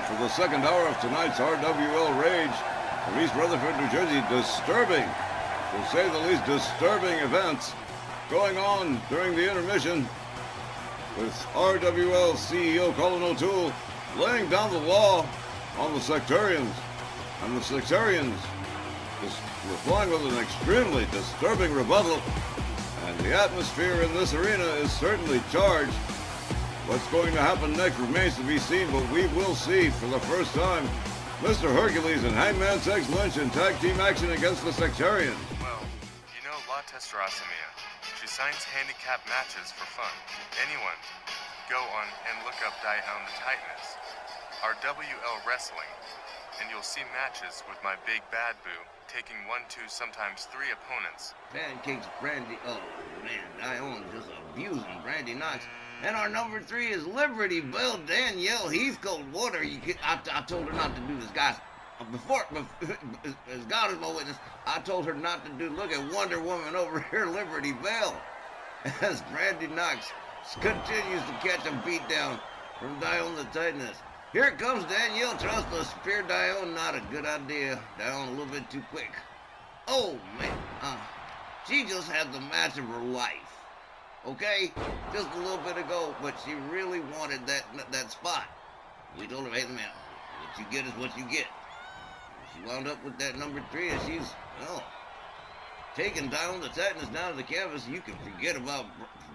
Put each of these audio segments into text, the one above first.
for the second hour of tonight's RWL Rage from East Rutherford, New Jersey. Disturbing, to say the least, disturbing events going on during the intermission with RWL CEO Colin O'Toole laying down the law on the sectarians. And the sectarians replying with an extremely disturbing rebuttal. And the atmosphere in this arena is certainly charged. What's going to happen next remains to be seen, but we will see for the first time Mr. Hercules and Hangman Sex Lynch in tag team action against the sectarians. Well, you know La Testosteromia. She signs handicap matches for fun. Anyone, go on and look up DIONE the TITANESS, RWL Wrestling, and you'll see matches with my big bad boo taking 1, 2, sometimes 3 opponents. Pancakes, Brandy. Oh man, DIONE just abusing Brandy Knox. And our number 3 is Liberty Belle Danielle Heathcote. I told her not to do this, guys. Before, as God is my witness, I told her not to do. Look at Wonder Woman over here, Liberty Belle, as Brandy Knox continues to catch a beat down from DIONE the Titaness. Here comes Danielle, tries to spear DIONE. Not a good idea. DIONE a little bit too quick. Oh man, she just had the match of her life. Okay, just a little bit ago, but she really wanted that spot. We told her, hey man, what you get is what you get. She wound up with that number 3, and she's, well, taking DIONE the Titaness down to the canvas. You can forget about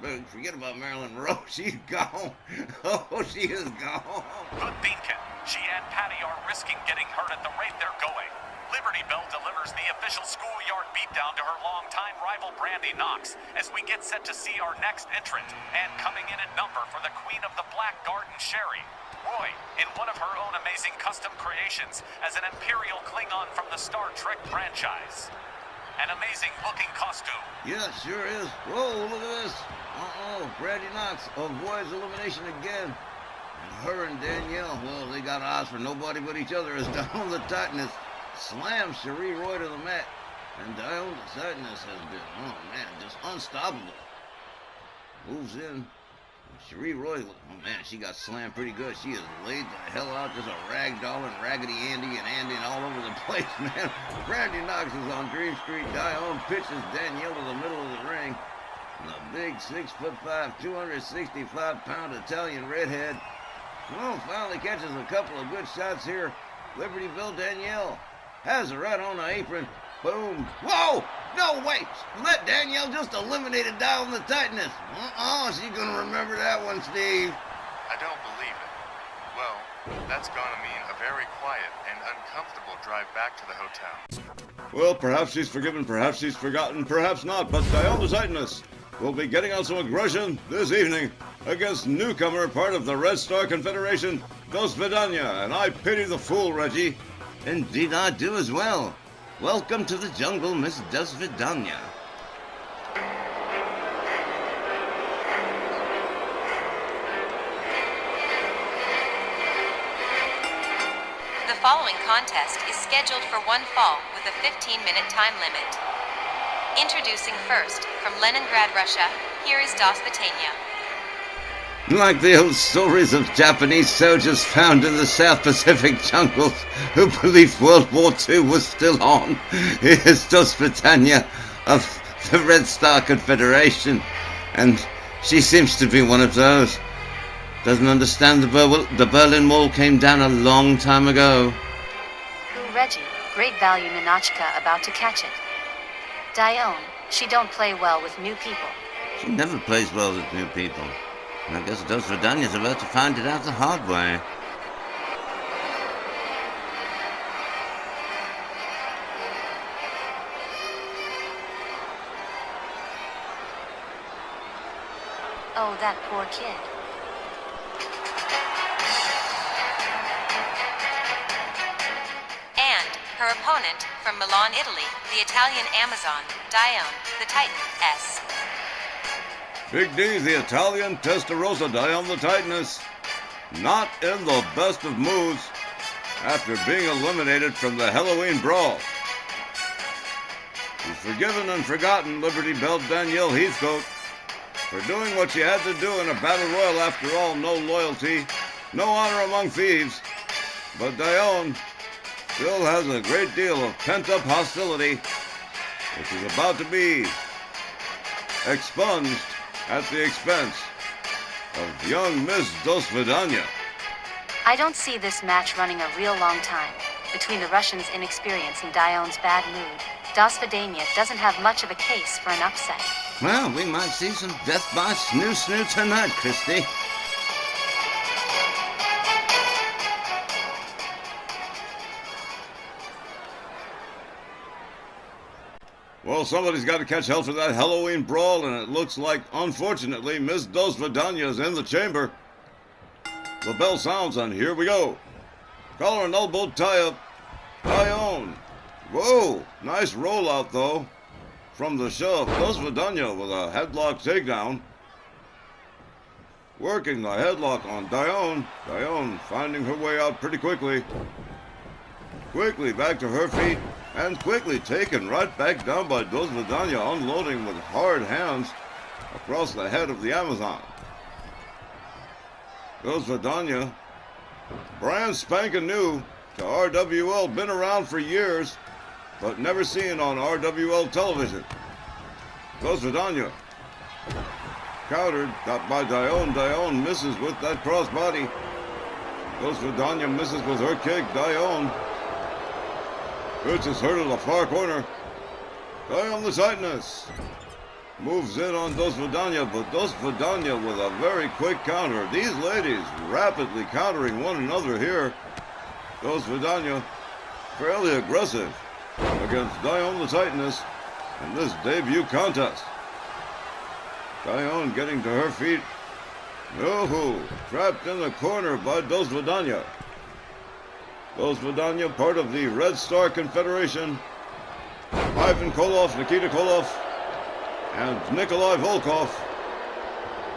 Marilyn Monroe. She's gone. Oh, she is gone. Good beankin. She and Patty are risking getting hurt at the rate they're going. Liberty Belle delivers the official schoolyard beatdown to her longtime rival Brandy Knox as we get set to see our next entrant. And coming in at number for the Queen of the Black Garden Sherry, Roy, in one of her own amazing custom creations as an Imperial Klingon from the Star Trek franchise. An amazing looking costume. Yeah, sure is. Whoa, look at this. Brandy Knox avoids elimination again. And her and Danielle, well, they got eyes for nobody but each other as DIONE the Titaness slams Cherie Roy to the mat. And DIONE the Titaness has been, oh man, just unstoppable. Moves in. Cherie Roy, oh man, she got slammed pretty good. She is laid the hell out. Just a ragdoll and Raggedy Andy and all over the place, man. Brandy Knox is on Dream Street. DIONE pitches Danielle to the middle of the ring. And the big 6'5", 265-pound Italian redhead, well, finally catches a couple of good shots here. Liberty Belle Danielle has her right on the apron. Boom. Whoa! No, wait! Let Danielle just eliminated DIONE the Titaness. She's gonna remember that one, Steve. I don't believe it. Well, that's gonna mean a very quiet and uncomfortable drive back to the hotel. Well, perhaps she's forgiven, perhaps she's forgotten, perhaps not, but DIONE the Titaness will be getting on some aggression this evening against newcomer, part of the Red Star Confederation, DOSVETANYA, and I pity the fool, Reggie. Indeed I do as well. Welcome to the jungle, Miss DOSVETANYA. The following contest is scheduled for one fall with a 15-minute time limit. Introducing first, from Leningrad, Russia, here is DOSVETANYA. Like the old stories of Japanese soldiers found in the South Pacific jungles who believed World War II was still on, here's DOSVETANYA of the Red Star Confederation, and she seems to be one of those. Doesn't understand the Berlin Wall came down a long time ago. Who, Reggie? Great value Ninotchka about to catch it. DIONE, she don't play well with new people. She never plays well with new people. And I guess DOSVETANYA's about to find it out the hard way. Oh, that poor kid. And her opponent, from Milan, Italy, the Italian Amazon, DIONE the TITANESS. Big D, the Italian Testarossa, DIONE the Titaness, not in the best of moods after being eliminated from the Halloween Brawl. She's forgiven and forgotten Liberty Belle Danielle Heathcote for doing what she had to do in a battle royal. After all, no loyalty, no honor among thieves. But Dione still has a great deal of pent-up hostility, which is about to be expunged at the expense of young Miss DOSVETANYA. I don't see this match running a real long time. Between the Russians' inexperience and Dione's bad mood, DOSVETANYA doesn't have much of a case for an upset. Well, we might see some death by snoo tonight, Christy. Well, somebody's got to catch hell for that Halloween brawl, and it looks like, unfortunately, Miss DOSVETANYA is in the chamber. The bell sounds, and here we go. Collar and elbow tie-up. Dione. Whoa, nice rollout, though. From the shove, DOSVETANYA with a headlock takedown. Working the headlock on Dione. Dione finding her way out pretty quickly. Quickly back to her feet. And quickly taken right back down by DOSVETANYA, unloading with hard hands across the head of the Amazon. DOSVETANYA, brand spanking new to RWL, been around for years, but never seen on RWL television. DOSVETANYA, countered, got by Dione. Dione misses with that crossbody. DOSVETANYA misses with her kick. Dione pitches her to the far corner. Dione the TITANESS moves in on DOSVETANYA, but DOSVETANYA with a very quick counter. These ladies rapidly countering one another here. DOSVETANYA fairly aggressive against Dione the TITANESS in this debut contest. Dione getting to her feet. No, trapped in the corner by DOSVETANYA. DOSVETANYA, part of the Red Star Confederation. Ivan Koloff, Nikita Koloff, and Nikolai Volkov,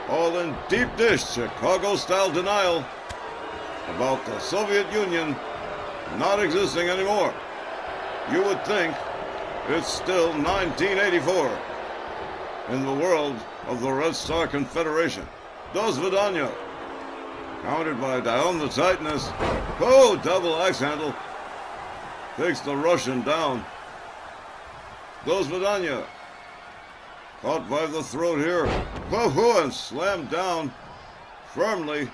all in deep dish Chicago-style denial about the Soviet Union not existing anymore. You would think it's still 1984 in the world of the Red Star Confederation. DOSVETANYA, countered by Dione the TITANESS. Oh, double axe handle. Takes the Russian down. DOSVETANYA, caught by the throat here. Whoa, and slammed down firmly,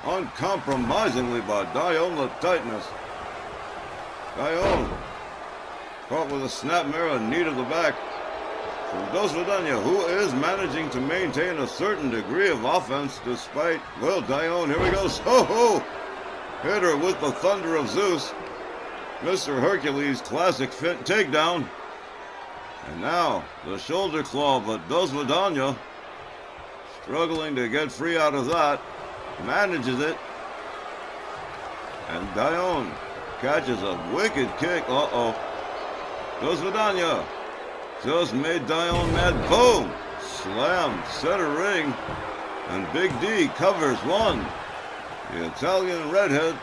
uncompromisingly by Dione the TITANESS. Dione caught with a snapmare, a knee to the back from DOSVETANYA, who is managing to maintain a certain degree of offense despite, well, Dione, here we go. So, hit her with the thunder of Zeus. Mr. Hercules classic fit takedown. And now, the shoulder claw, but DOSVETANYA struggling to get free out of that, manages it. And Dione catches a wicked kick. Uh-oh. DOSVETANYA just made Dione mad. Boom! Slam, center ring. And Big D covers one. The Italian redhead.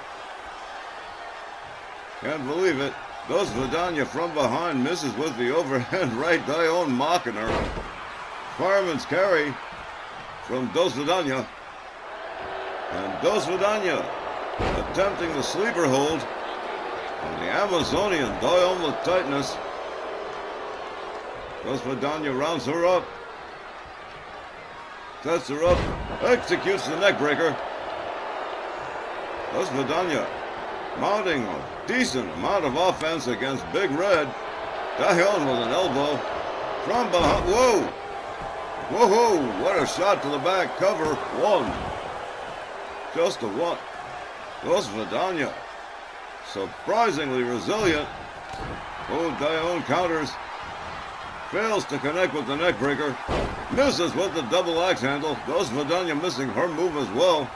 Can't believe it. DOSVETANYA from behind misses with the overhand right. Dione mocking her. Fireman's carry from DOSVETANYA. And DOSVETANYA attempting the sleeper hold on the Amazonian Dione the TITANESS. DOSVETANYA rounds her up. Sets her up. Executes the neckbreaker. DOSVETANYA mounting a decent amount of offense against Big Red. Dione with an elbow from behind. Whoa! Whoa! What a shot to the back. Cover one. Just a one. DOSVETANYA surprisingly resilient. Oh, Dione counters. Fails to connect with the neckbreaker. Misses with the double axe handle. DOSVETANYA missing her move as well.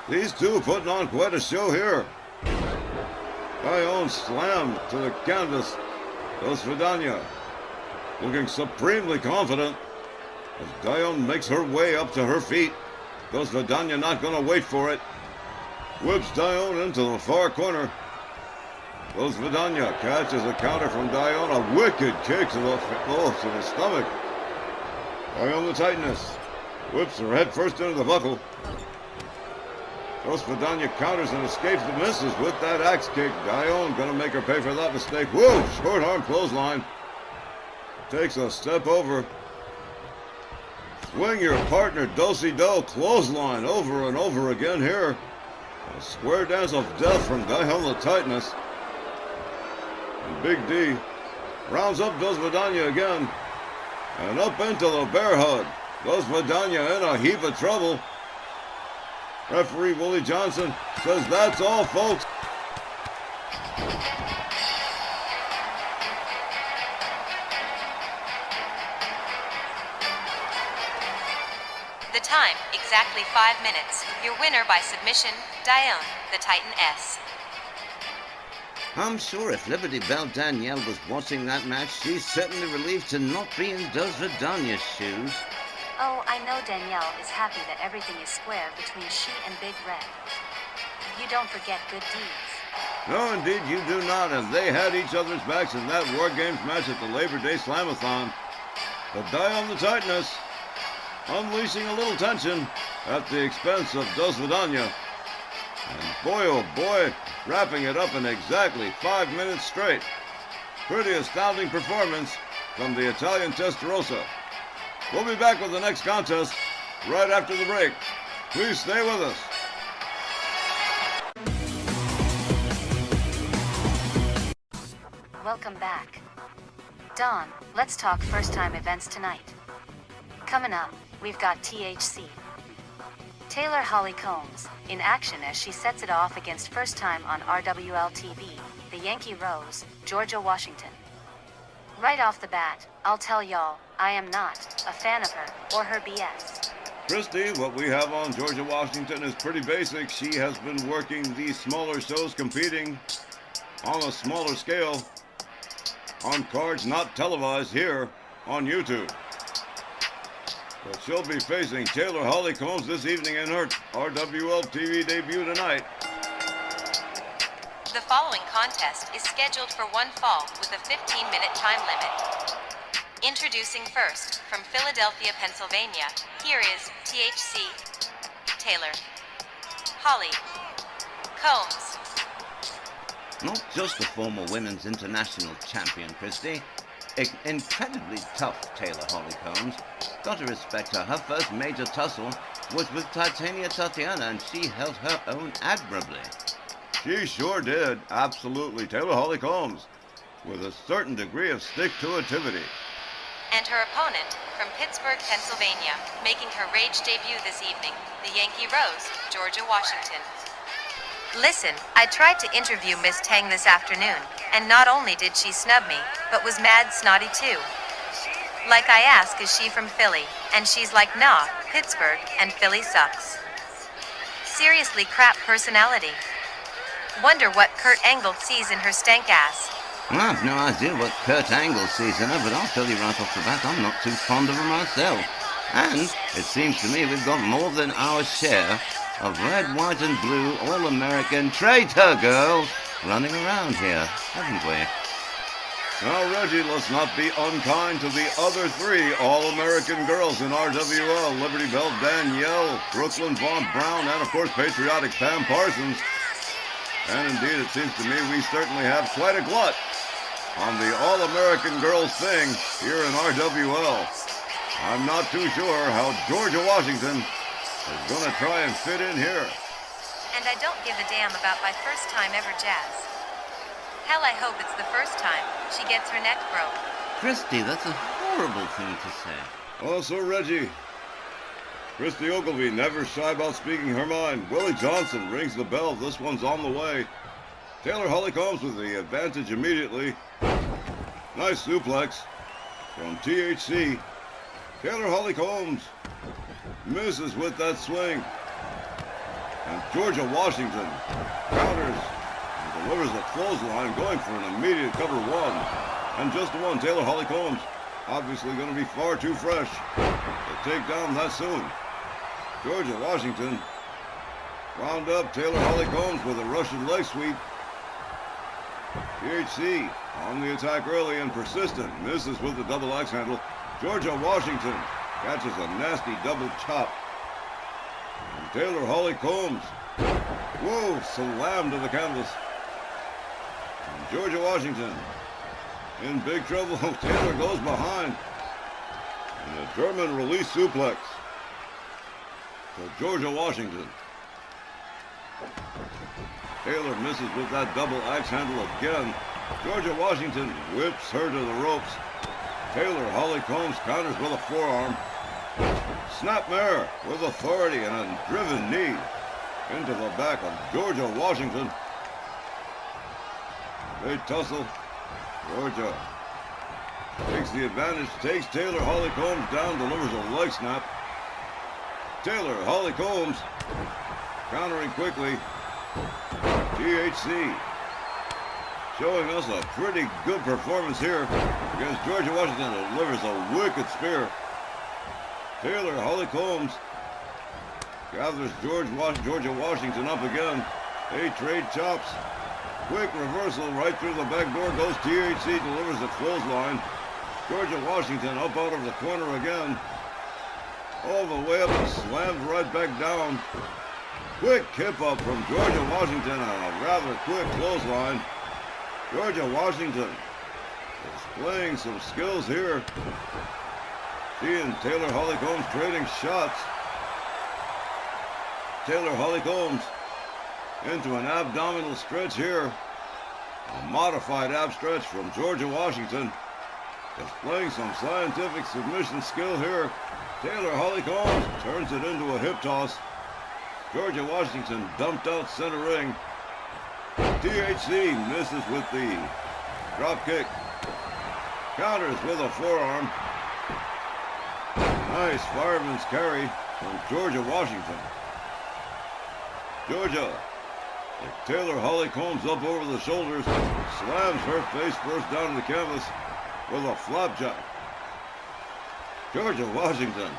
These two putting on quite a show here. Dione slammed to the canvas. DOSVETANYA looking supremely confident as Dione makes her way up to her feet. DOSVETANYA not going to wait for it. Whips Dione into the far corner. DOSVETANYA catches a counter from Dione. A wicked kick to the stomach. Dione the TITANESS whips her head first into the buckle. DOSVETANYA counters and escapes the misses with that axe kick. DIONE gonna make her pay for that mistake. Whoa, short arm clothesline. Takes a step over. Swing your partner, do-si-do, clothesline over and over again here. A square dance of death from DIONE the Titaness. And Big D rounds up DOSVETANYA again. And up into the bear hug. DOSVETANYA in a heap of trouble. Referee Willie Johnson says that's all, folks. The time, exactly 5 minutes. Your winner by submission, DIONE, the TITANESS. I'm sure if Liberty Belle Danielle was watching that match, she's certainly relieved to not be in DOSVETANYA's shoes. Oh, I know Danielle is happy that everything is square between she and Big Red. You don't forget good deeds. No, indeed, you do not, and they had each other's backs in that War Games match at the Labor Day Slamathon. But DIONE the Titaness unleashing a little tension at the expense of DOSVETANYA. And boy, oh boy, wrapping it up in exactly 5 minutes straight. Pretty astounding performance from the Italian Testarossa. We'll be back with the next contest right after the break. Please stay with us. Welcome back. Dawn, let's talk first-time events tonight. Coming up, we've got THC. Taylor Holly Combs, in action as she sets it off against first time on RWL TV, the Yankee Rose, Georgia Washington. Right off the bat, I'll tell y'all, I am not a fan of her or her BS. Christy, what we have on Georgia Washington is pretty basic. She has been working these smaller shows, competing on a smaller scale on cards not televised here on YouTube. But she'll be facing Taylor Holly Combs this evening in her RWL TV debut tonight. The following contest is scheduled for one fall with a 15-minute time limit. Introducing first, from Philadelphia, Pennsylvania, here is THC, Taylor Holly Combs. Not just a former women's international champion, Christy. Incredibly tough Taylor Holly Combs. Got to respect her. Her first major tussle was with Titania Tatiana, and she held her own admirably. She sure did, absolutely. Taylor Holly Combs, with a certain degree of stick-to-itivity. And her opponent, from Pittsburgh, Pennsylvania, making her rage debut this evening, the Yankee Rose, Georgia Washington. Listen, I tried to interview Miss Tang this afternoon, and not only did she snub me, but was mad snotty too. Like I ask, is she from Philly? And she's like, nah, Pittsburgh, and Philly sucks. Seriously crap personality. Wonder what Kurt Angle sees in her stank ass. Well, I have no idea what Kurt Angle sees in her, but I'll tell you right off the bat, I'm not too fond of her myself. And it seems to me we've got more than our share of red, white and blue all-American traitor girls running around here, haven't we? Now, Reggie, let's not be unkind to the other three all-American girls in RWL. Liberty Belle Danielle, Brooklyn Vaughn Brown, and of course patriotic Pam Parsons. And indeed, it seems to me we certainly have quite a glut on the all-American girls thing here in RWL. I'm not too sure how Georgia Washington is going to try and fit in here. And I don't give a damn about my first time ever jazz. Hell, I hope it's the first time she gets her neck broke. Christy, that's a horrible thing to say. Also, Reggie, Christy Ogilvie never shy about speaking her mind. Willie Johnson rings the bell. This one's on the way. Taylor Holly Combs with the advantage immediately. Nice suplex from THC. Taylor Holly Combs misses with that swing. And Georgia Washington counters and delivers a clothesline, going for an immediate cover one. And just one, Taylor Holly Combs obviously going to be far too fresh to take down that soon. Georgia Washington wound up Taylor Holly Combs with a Russian leg sweep. THC on the attack early and persistent. Misses with the double axe handle. Georgia Washington catches a nasty double chop. And Taylor Holly Combs Whoa, slammed to the canvas. And Georgia Washington in big trouble. Taylor goes behind. And a German release suplex for Georgia Washington. Taylor misses with that double axe handle again. Georgia Washington whips her to the ropes. Taylor Holly Combs counters with a forearm. Snapmare with authority and a driven knee into the back of Georgia Washington. They tussle. Georgia takes the advantage, takes Taylor Holly Combs down, delivers a leg snap. Taylor Holly Combs countering quickly. THC showing us a pretty good performance here against Georgia Washington. Delivers a wicked spear. Taylor Holly Combs gathers Georgia Washington up again. They trade chops. Quick reversal right through the back door goes THC, delivers a clothesline. Georgia Washington up out of the corner again. All the way up and slammed right back down. Quick kip up from Georgia Washington and a rather quick clothesline. Georgia Washington displaying some skills here. She and Taylor Holly Combs trading shots. Taylor Holly Combs into an abdominal stretch here. A modified ab stretch from Georgia Washington. Displaying some scientific submission skill here. Taylor Holly Combs turns it into a hip toss. Georgia Washington dumped out center ring. THC misses with the drop kick. Counters with a forearm. Nice fireman's carry from Georgia Washington. Georgia, Taylor Holly Combs up over the shoulders, slams her face first down to the canvas with a flapjack. Georgia Washington,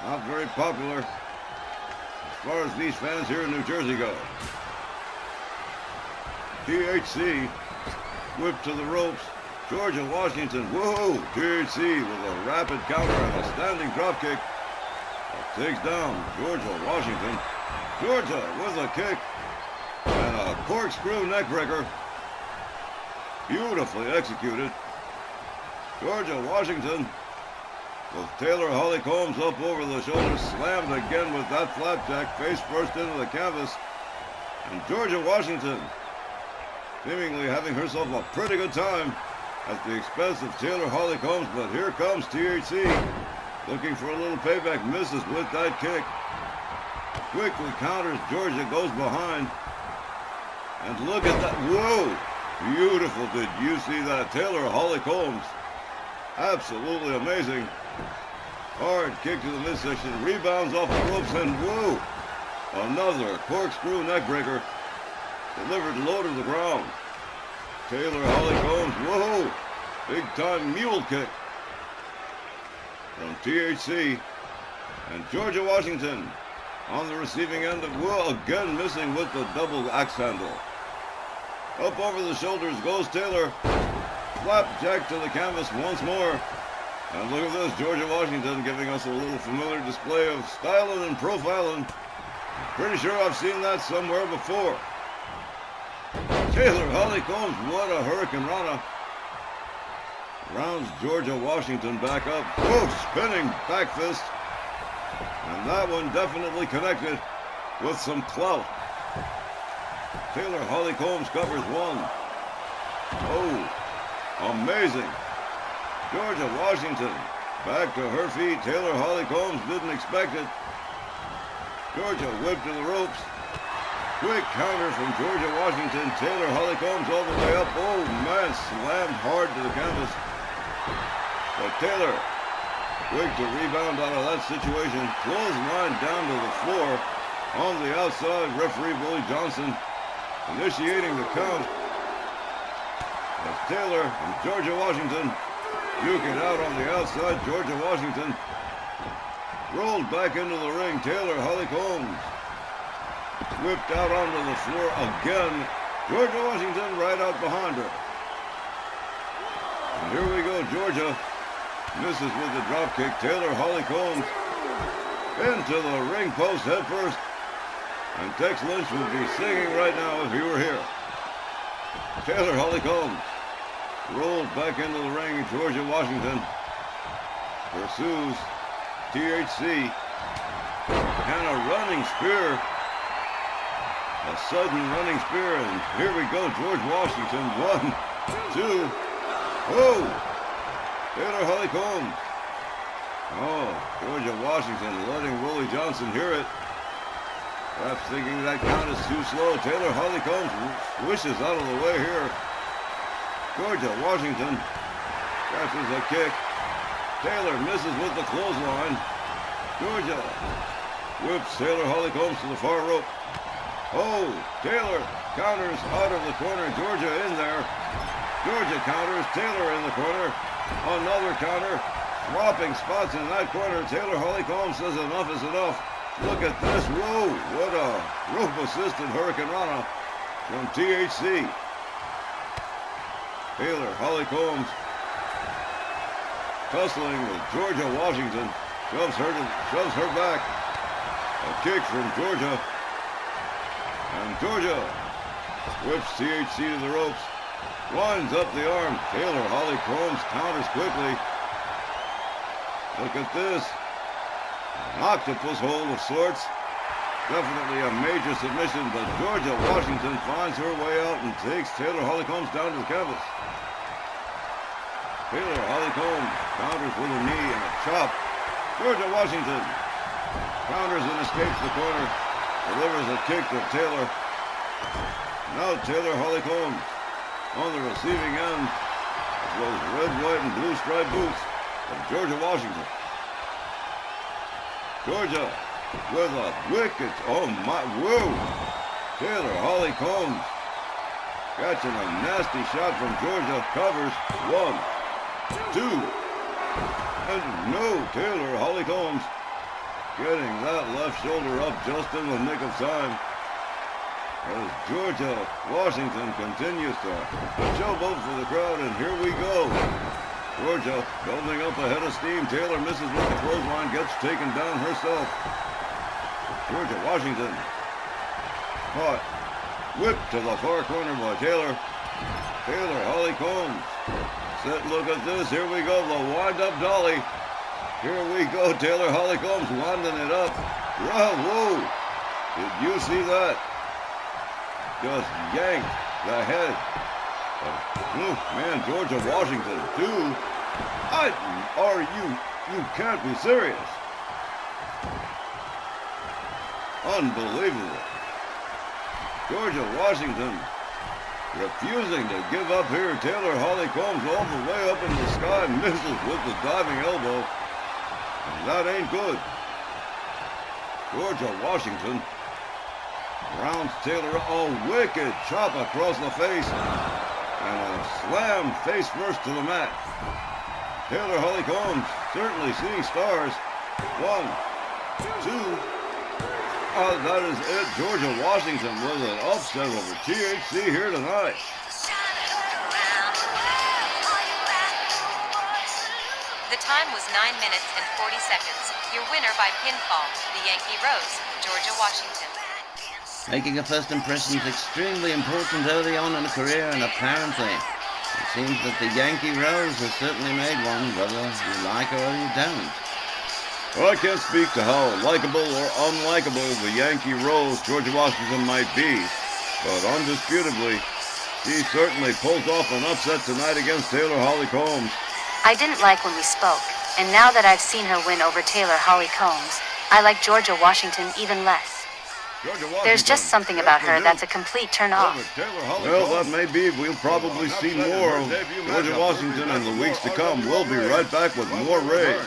not very popular as far as these fans here in New Jersey go. THC whipped to the ropes. Georgia Washington, whoa! THC with a rapid counter and a standing dropkick. Takes down Georgia Washington. Georgia with a kick and a corkscrew neckbreaker. Beautifully executed. Georgia Washington with Taylor Holly Combs up over the shoulders, slammed again with that flapjack, face first into the canvas. And Georgia Washington seemingly having herself a pretty good time at the expense of Taylor Holly Combs, but here comes THC. Looking for a little payback, misses with that kick. Quickly counters, Georgia goes behind. And look at that, whoa! Beautiful, did you see that? Taylor Holly Combs, absolutely amazing. Hard kick to the midsection, rebounds off the ropes, and whoa! Another corkscrew neckbreaker, delivered low to the ground. Taylor Holly Combs, whoa! Big time mule kick from THC. And Georgia Washington on the receiving end of, whoa, again missing with the double axe handle. Up over the shoulders goes Taylor. Flapjack to the canvas once more. And look at this, Georgia Washington giving us a little familiar display of styling and profiling. Pretty sure I've seen that somewhere before. Taylor Holly Combs, what a Hurricane Rana. Rounds Georgia Washington back up. Whoa, spinning back fist. And that one definitely connected with some clout. Taylor Holly Combs covers one. Oh, amazing. Georgia Washington back to her feet. Taylor Holly Combs didn't expect it. Georgia whipped to the ropes. Quick counter from Georgia Washington. Taylor Holly Combs all the way up. Oh man, slammed hard to the canvas. But Taylor, quick to rebound out of that situation. Clothesline down to the floor. On the outside, referee Billy Johnson initiating the count. As Taylor and Georgia Washington duke it out on the outside. Georgia Washington rolled back into the ring. Taylor Holly Combs whipped out onto the floor again. Georgia Washington right out behind her. And here we go, Georgia misses with the drop kick. Taylor Holly Combs into the ring post head first. And Tex Lynch would be singing right now if he were here. Taylor Holly Combs rolls back into the ring. Georgia Washington pursues THC. And a running spear. A sudden running spear. And here we go. George Washington. 1, 2. Oh! Taylor Holly Combs. Oh, Georgia Washington letting Willie Johnson hear it. Perhaps thinking that count is too slow. Taylor Holly Combs swishes out of the way here. Georgia Washington catches a kick. Taylor misses with the clothesline. Georgia whips Taylor Holly Combs to the far rope. Oh, Taylor counters out of the corner. Georgia in there. Georgia counters. Taylor in the corner. Another counter. Swapping spots in that corner. Taylor Holly Combs says enough is enough. Look at this. Whoa, what a rope-assisted Hurricane Rana from THC. Taylor Holly Combs tussling with Georgia Washington. Shoves her back. A kick from Georgia. And Georgia whips THC to the ropes. Winds up the arm. Taylor Holly Combs counters quickly. Look at this. An octopus hold of sorts. Definitely a major submission, but Georgia Washington finds her way out and takes Taylor Holly Combs down to the canvas. Taylor Holly Combs counters with a knee and a chop. Georgia Washington counters and escapes the corner. Delivers a kick to Taylor. Now Taylor Holly Combs on the receiving end of those red, white, and blue striped boots of Georgia Washington. Georgia with a wicked, oh my, whoa! Taylor Holly Combs catching a nasty shot from Georgia. Covers. 1, 2, and no, Taylor Holly Combs getting that left shoulder up just in the nick of time. As Georgia Washington continues to showboat for the crowd, and here we go. Georgia building up a head of steam. Taylor misses with the clothesline, gets taken down herself. Georgia Washington caught, whipped to the far corner by Taylor. Taylor Holly Combs. Set, look at this. Here we go. The wind-up dolly. Here we go. Taylor Holly Combs winding it up. Whoa. Did you see that? Just yanked the head of, man, Georgia Washington, too. You can't be serious. Unbelievable. Georgia Washington refusing to give up here. Taylor Holly Combs all the way up in the sky, misses with the diving elbow. And that ain't good. Georgia Washington rounds Taylor, a wicked chop across the face, and a slam face first to the mat. Taylor Holly Combs certainly seeing stars. 1, 2. That is it. Georgia Washington with an upset over THC here tonight. The time was 9 minutes and 40 seconds. Your winner by pinfall, the Yankee Rose, Georgia Washington. Making a first impression is extremely important early on in a career, and apparently it seems that the Yankee Rose has certainly made one, whether you like her or you don't. Well, I can't speak to how likable or unlikable the Yankee Rose Georgia Washington might be, but undisputably, she certainly pulls off an upset tonight against Taylor Holly Combs. I didn't like when we spoke, and now that I've seen her win over Taylor Holly Combs, I like Georgia Washington even less. There's just something about her that's a complete turn off. Well, that may be. We'll probably see more of Georgia Washington in the weeks to come. We'll be right back with more Rage.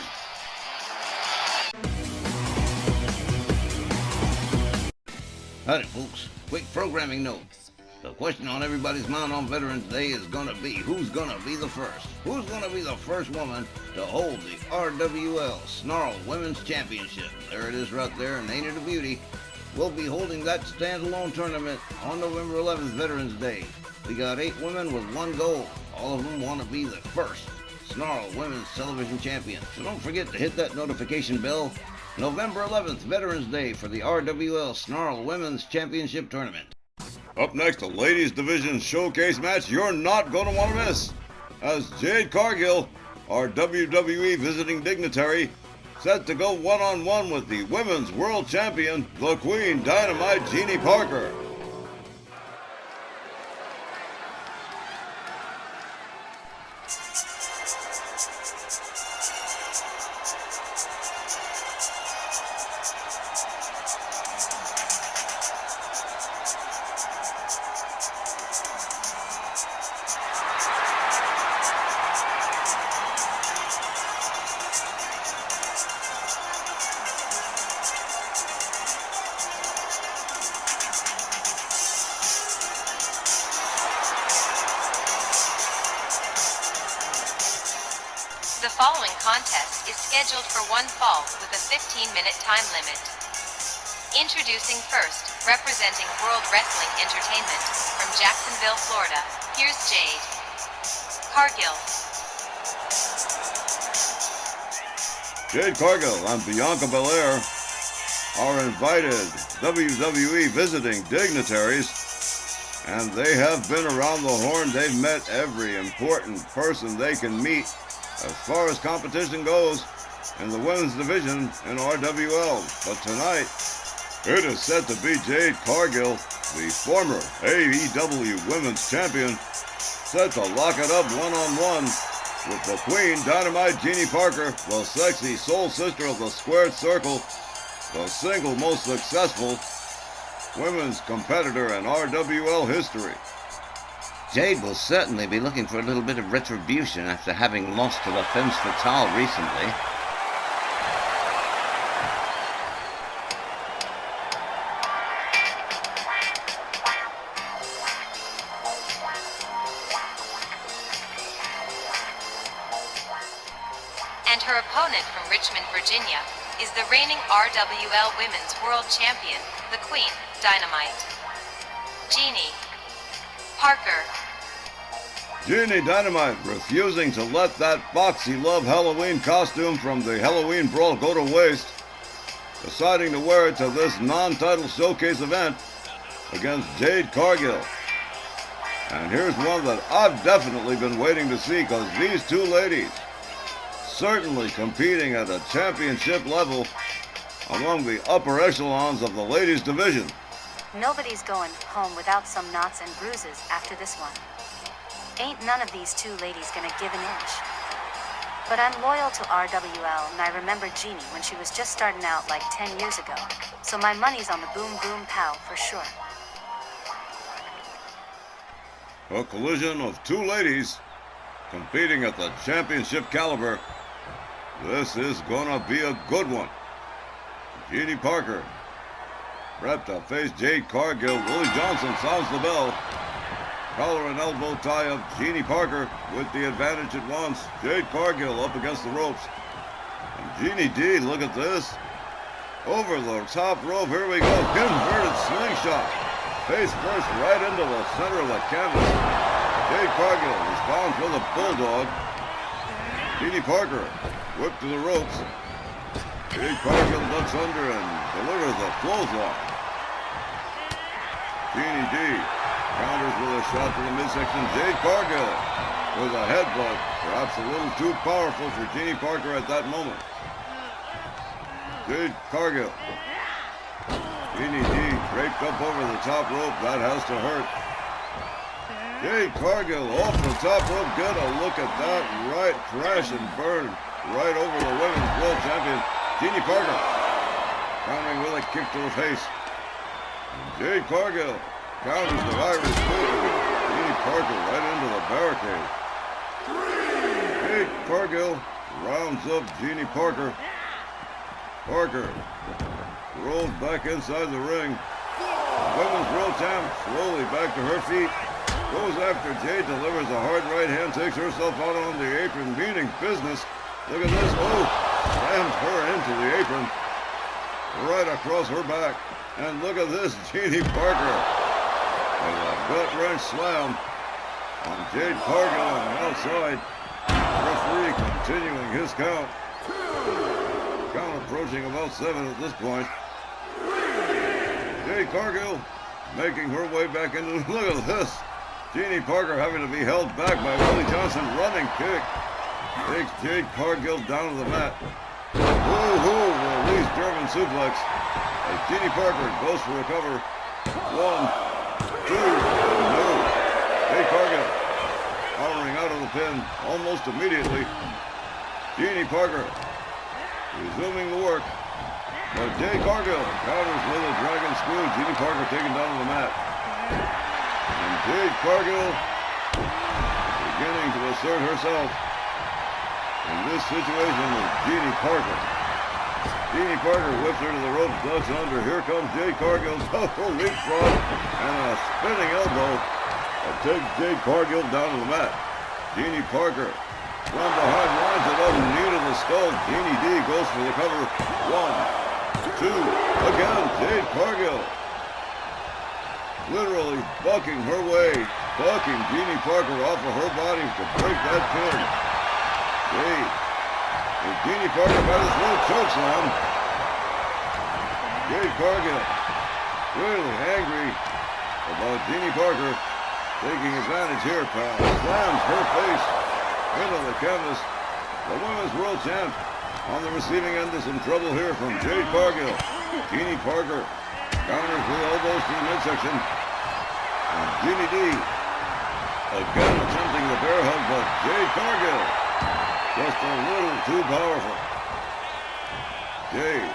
Howdy, folks. Quick programming note. The question on everybody's mind on Veterans Day is going to be, who's going to be the first? Who's going to be the first woman to hold the RWL Snarl Women's Championship? There it is right there, and ain't it a beauty? We'll be holding that standalone tournament on November 11th, Veterans Day. We got 8 women with one goal. All of them want to be the first Snarl Women's Television Champion. So don't forget to hit that notification bell November 11th, Veterans Day for the RWL Snarl Women's Championship Tournament. Up next, a ladies division showcase match you're not going to want to miss, as Jade Cargill, our WWE visiting dignitary, set to go one-on-one with the women's world champion, the Queen Dynamite Jeannie Parker. The following contest is scheduled for one fall with a 15-minute time limit. Introducing first, representing World Wrestling Entertainment, from Jacksonville, Florida, here's Jade Cargill. Jade Cargill and Bianca Belair are invited WWE visiting dignitaries, and they have been around the horn. They've met every important person they can meet as far as competition goes in the women's division in RWL. But tonight, it is set to be Jade Cargill, the former AEW Women's Champion, set to lock it up one-on-one with the Queen Dynamite Jeannie Parker, the sexy soul sister of the Squared Circle, the single most successful women's competitor in RWL history. Jade will certainly be looking for a little bit of retribution after having lost to the Femme Fatale recently. And her opponent from Richmond, Virginia, is the reigning RWL Women's World Champion, the Queen Dynamite Jeannie Parker. Jeannie Dynamite refusing to let that Foxy Love Halloween costume from the Halloween Brawl go to waste, deciding to wear it to this non-title showcase event against Jade Cargill. And here's one that I've definitely been waiting to see, because these two ladies certainly competing at a championship level among the upper echelons of the ladies division. Nobody's going home without some knots and bruises after this one. Ain't none of these two ladies gonna give an inch. But I'm loyal to RWL, and I remember Jeannie when she was just starting out like 10 years ago. So my money's on the Boom Boom Pow for sure. A collision of two ladies competing at the championship caliber. This is gonna be a good one. Jeannie Parker, prepped to face Jade Cargill. Willie Johnson sounds the bell. Collar and elbow tie of Jeannie Parker with the advantage at once. Jade Cargill up against the ropes. And Jeannie D, look at this. Over the top rope, here we go. Inverted slingshot. Face first right into the center of the canvas. Jade Cargill responds with a bulldog. Jeannie Parker whipped to the ropes. Jade Cargill ducks under and delivers a clothesline. Jeannie D counters with a shot to the midsection. Jade Cargill with a headbutt, perhaps a little too powerful for Jeannie Parker at that moment. Jade Cargill. Jeannie D draped up over the top rope. That has to hurt. Jade Cargill off the top rope. Get a look at that. Right, crash and burn right over the women's world champion, Jeannie Parker. Countering with a kick to the face. And Jade Cargill counters the Irish Whip. Jeannie Parker right into the barricade. Jade Cargill rounds up Jeannie Parker. Parker rolled back inside the ring. The women's world champ slowly back to her feet. Goes after Jade, delivers a hard right hand, takes herself out on the apron, meaning business. Look at this. Oh, slams her into the apron. Right across her back. And look at this, Jeannie Parker. With a gut-wrench slam on Jade Cargill on the outside. Referee continuing his count. Count approaching about 7 at this point. Jade Cargill making her way back into. Look at this. Genie Parker having to be held back by Willie Johnson. Running kick. Takes Jade Cargill down to the mat. Woo-hoo! Release German suplex. As Genie Parker goes for a cover. 1, 2, no. Jade Cargill hollering out of the pin almost immediately. Genie Parker resuming the work. But Jade Cargill counters with a dragon screw. Genie Parker taken down to the mat. And Jade Cargill beginning to assert herself in this situation with Genie Parker. Genie Parker whips her to the ropes, ducks under. Here comes Jade Cargill's leapfrog and a spinning elbow that takes Jade Cargill down to the mat. Genie Parker from behind lines it up, knee to the skull. Genie D goes for the cover. 1, 2, again, Jade Cargill. Literally bucking her way, bucking Genie Parker off of her body to break that pin. Jade, with Genie Parker by the throat, chokeslam. Jade Cargill, really angry about Genie Parker taking advantage here, pal. Slams her face into the canvas. The Women's World Champ on the receiving end of some trouble here from Jade Cargill. Genie Parker counters with elbows to the midsection. And Genie D again attempting the bear hug, but Jade Cargill just a little too powerful. Jade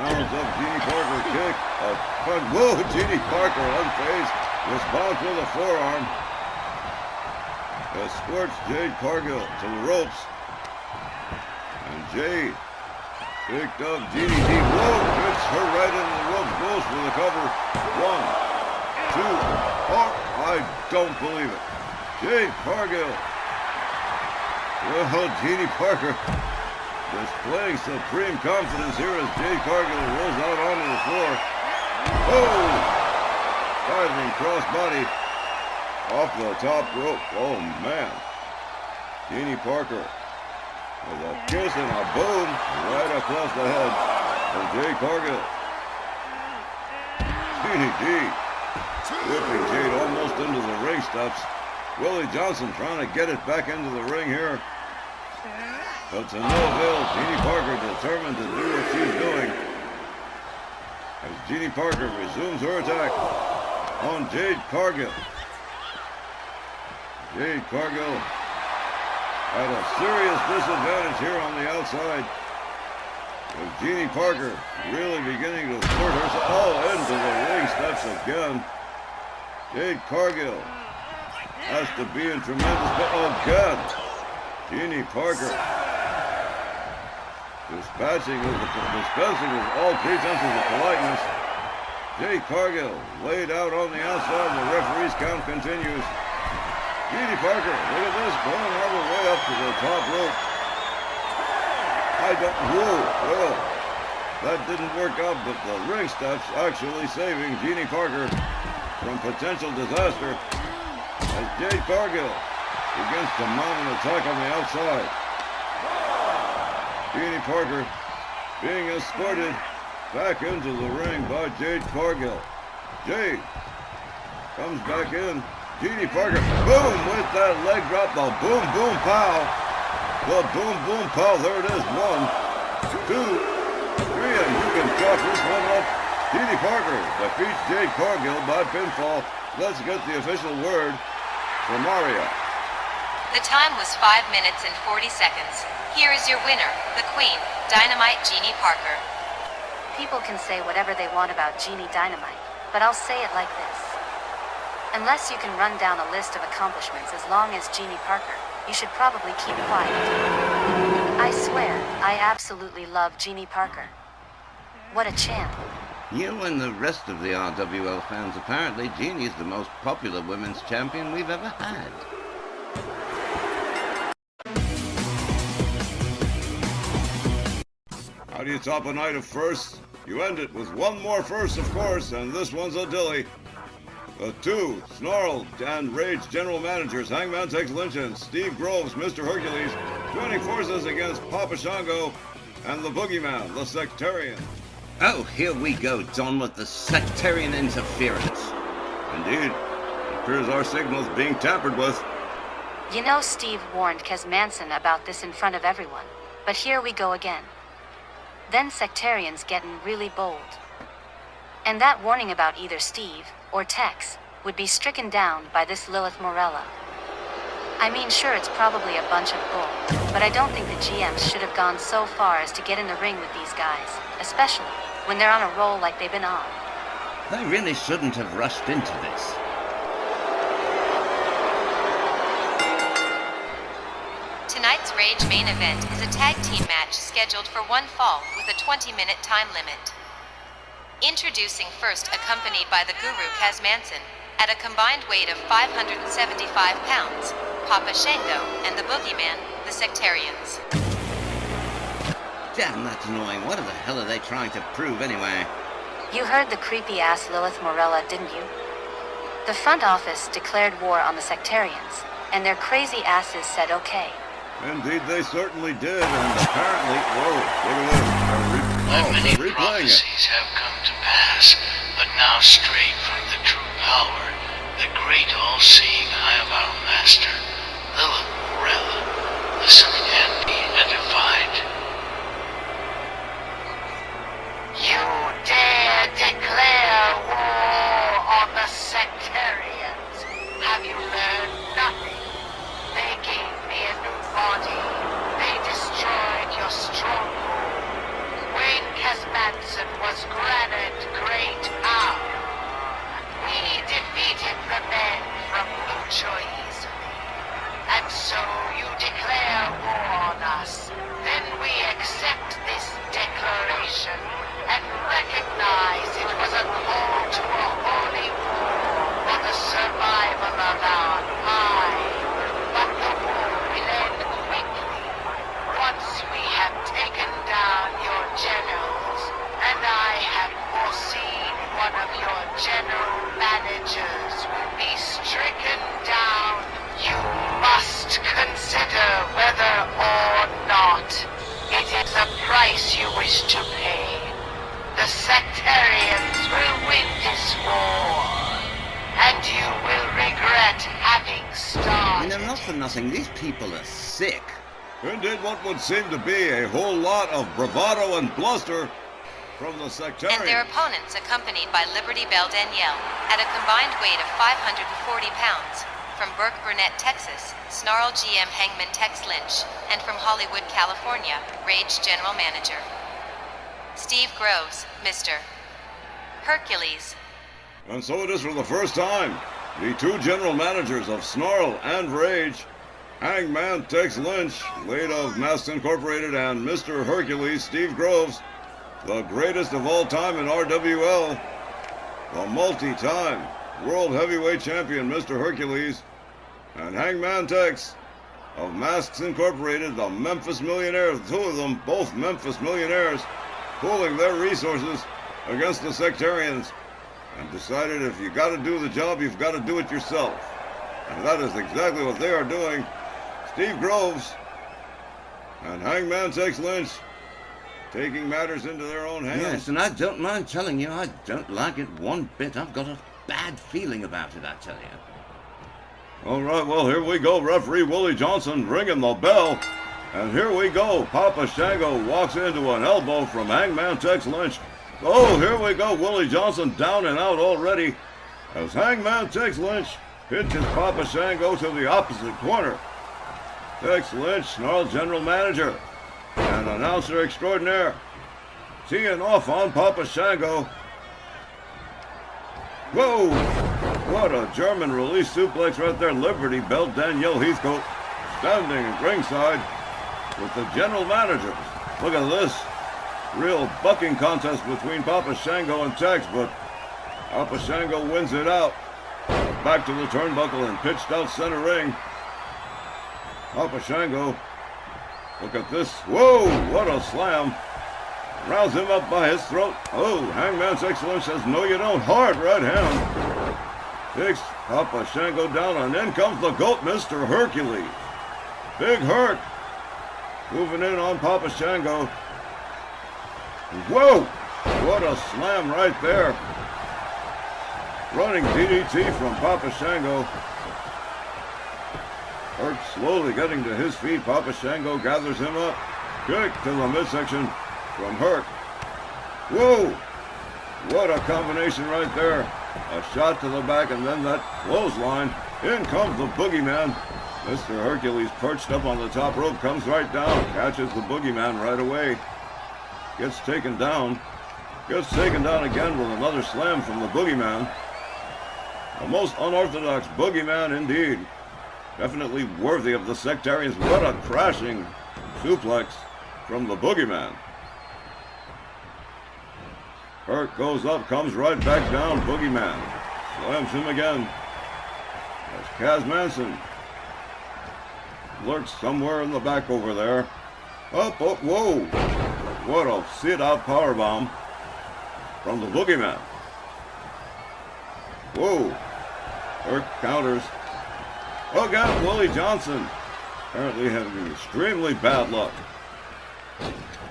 rounds up Genie Parker, kick, a punch. Whoa, Genie Parker unfazed, responds with a forearm. Escorts Jade Cargill to the ropes. And Jade picked up Genie D. Whoa, hits her right into the ropes, goes for the cover. 1, 2, I don't believe it. Jade Cargill. Well, Genie Parker displaying supreme confidence here as Jade Cargill rolls out onto the floor. Oh! Diving crossbody off the top rope. Oh, man. Genie Parker with a kiss and a boom right across the head of Jade Cargill. Genie D whipping Jade almost into the ring steps. Willie Johnson trying to get it back into the ring here. But to no avail, Genie Parker determined to do what she's doing. As Genie Parker resumes her attack on Jade Cargill. Jade Cargill at a serious disadvantage here on the outside. With Genie Parker really beginning to assert herself. Oh, into the ring steps again. Jade Cargill has to be in tremendous pain. Oh, God. Genie Parker dispensing with all pretenses of politeness. Jade Cargill laid out on the outside. The referee's count continues. Genie Parker, look at this, going all the way up to the top rope. Whoa, well, that didn't work out, but the ring steps actually saving Genie Parker from potential disaster as Jade Cargill begins to mount an attack on the outside. Genie Parker being escorted back into the ring by Jade Cargill. Jade comes back in. Genie Parker, boom, with that leg drop, the boom, boom, pow. The boom, boom, pow, there it is. 1, 2, 3, and you can chalk this one up. Genie Parker defeats Jade Cargill by pinfall. Let's get the official word from Maria. The time was 5 minutes and 40 seconds. Here is your winner, the Queen, Dynamite Genie Parker. People can say whatever they want about Genie Dynamite, but I'll say it like this. Unless you can run down a list of accomplishments as long as Genie Parker, you should probably keep quiet. I swear, I absolutely love Genie Parker. What a champ. You and the rest of the RWL fans, apparently Genie is the most popular women's champion we've ever had. How do you top a night of firsts? You end it with one more first, of course, and this one's a dilly. The two snarled and raged general managers, Hangman takes Lynch and Steve Groves, Mr. Hercules, joining forces against Papa Shango and the boogeyman, the Sectarian. Oh, here we go, Don, with the sectarian interference. Indeed, it appears our signal's being tampered with. You know Steve warned Kes Manson about this in front of everyone, but here we go again. Then Sectarians getting really bold. And that warning about either Steve or Tex would be stricken down by this Lilith Morella. I mean, sure, it's probably a bunch of bull, but I don't think the GMs should have gone so far as to get in the ring with these guys, especially when they're on a roll like they've been on. They really shouldn't have rushed into this. Tonight's Rage main event is a tag team match scheduled for one fall with a 20-minute time limit. Introducing first, accompanied by the Guru Kes Manson, at a combined weight of 575 pounds, Papa Shango and the Boogeyman, the Sectarians. Damn, that's annoying. What the hell are they trying to prove anyway? You heard the creepy-ass Lilith Morella, didn't you? The front office declared war on the Sectarians, and their crazy asses said okay. Indeed, they certainly did, and apparently, whoa, look at this. Many They're replaying it. prophecies have come to pass, but now strayed from the true power, the great all-seeing eye of our master, Lilith Morella. Listen and be edified. You dare declare war on the Sectarians? Have you learned nothing? They gave me a new body. They destroyed your stronghold. Wayne Kesmanson was granted great power. We defeated the men from Lucho easily. And so you declare war on us. Then we accept this declaration and recognize it was a call to a holy war for the survival of our hive. But the war will end quickly once we have taken down your generals, and I have foreseen one of your general managers will be stricken down. You must consider whether or not it is a price you wish to pay. The Sectarians will win this war, and you will regret having started. You know, not for nothing, these people are sick. Indeed, what would seem to be a whole lot of bravado and bluster from the Sectarians. And their opponents accompanied by Liberty Belle Danielle at a combined weight of 540 pounds. From Burke Burnett, Texas, Snarl GM Hangman Tex Lynch, and from Hollywood, California, Rage General Manager Steve Groves, Mr. Hercules. And so it is for the first time. The two general managers of Snarl and Rage, Hangman Tex Lynch, late of Masks Incorporated, and Mr. Hercules, Steve Groves, the greatest of all time in RWL, the multi-time World Heavyweight Champion, Mr. Hercules, and Hangman Tex of Masks Incorporated, the Memphis Millionaires, the two of them, both Memphis Millionaires, pooling their resources against the Sectarians, and decided if you got to do the job, you've got to do it yourself. And that is exactly what they are doing. Steve Groves and Hangman Tex Lynch taking matters into their own hands. Yes, and I don't mind telling you, I don't like it one bit. I've got a bad feeling about it, I tell you. All right, well, here we go. Referee Willie Johnson ringing the bell. And here we go. Papa Shango walks into an elbow from Hangman Tex Lynch. Oh, here we go. Willie Johnson down and out already as Hangman Tex Lynch pitches Papa Shango to the opposite corner. Tex Lynch, Snarl General Manager and Announcer Extraordinaire, teeing off on Papa Shango. Whoa! What a German release suplex right there. Liberty Belle Danielle Heathcote standing at ringside with the general managers. Look at this. Real bucking contest between Papa Shango and Tex, but Papa Shango wins it out. Back to the turnbuckle and pitched out center ring. Papa Shango, look at this. Whoa, what a slam. Rounds him up by his throat. Oh, Hangman Tex Lynch says, no you don't. Hard right hand. Takes Papa Shango down, and in comes the GOAT, Mr. Hercules. Big Herc moving in on Papa Shango. Whoa! What a slam right there. Running DDT from Papa Shango. Herc slowly getting to his feet. Papa Shango gathers him up. Kick to the midsection from Herc. Whoa! What a combination right there. A shot to the back and then that clothesline. In comes the boogeyman. Mr. Hercules perched up on the top rope, comes right down, catches the boogeyman right away. Gets taken down. Gets taken down again with another slam from the boogeyman. A most unorthodox boogeyman indeed. Definitely worthy of the Sectarians. What a crashing suplex from the boogeyman. Herc goes up, comes right back down. Boogeyman slams him again. There's Kaz Manson. Lurks somewhere in the back over there. Up, whoa. What a sit-out powerbomb from the boogeyman. Whoa. Herc counters. Again, Willie Johnson. Apparently having extremely bad luck.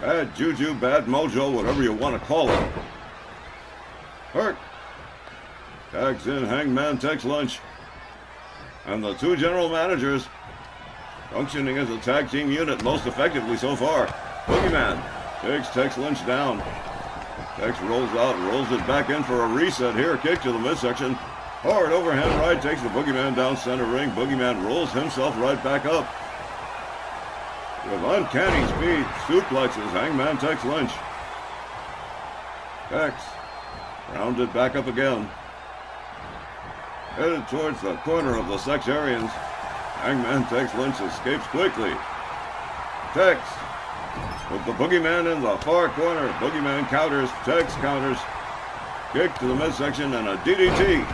Bad juju, bad mojo, whatever you want to call it. Herc tags in Hangman Tex Lynch. And the two general managers functioning as a tag team unit most effectively so far. Boogeyman takes Tex Lynch down. Tex rolls out, rolls it back in for a reset here. Kick to the midsection. Hard overhand right takes the Boogeyman down center ring. Boogeyman rolls himself right back up. With uncanny speed, suplexes Hangman Tex Lynch. Tex rounded back up again. Headed towards the corner of the Sectarians. Hangman Tex Lynch escapes quickly. Tex with the Boogeyman in the far corner. Boogeyman counters. Tex counters. Kick to the midsection and a DDT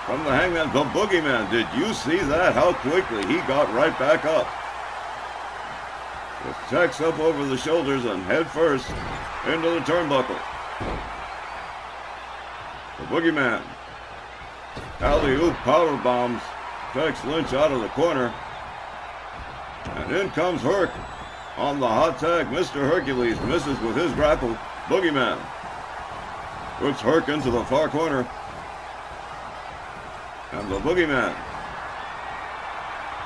from the Hangman. The Boogeyman, did you see that? How quickly he got right back up. With Tex up over the shoulders and head first into the turnbuckle. The Boogeyman. Alley-oop power bombs Tex Lynch out of the corner. And in comes Herc on the hot tag. Mr. Hercules misses with his grapple. Boogeyman puts Herc into the far corner. And the Boogeyman.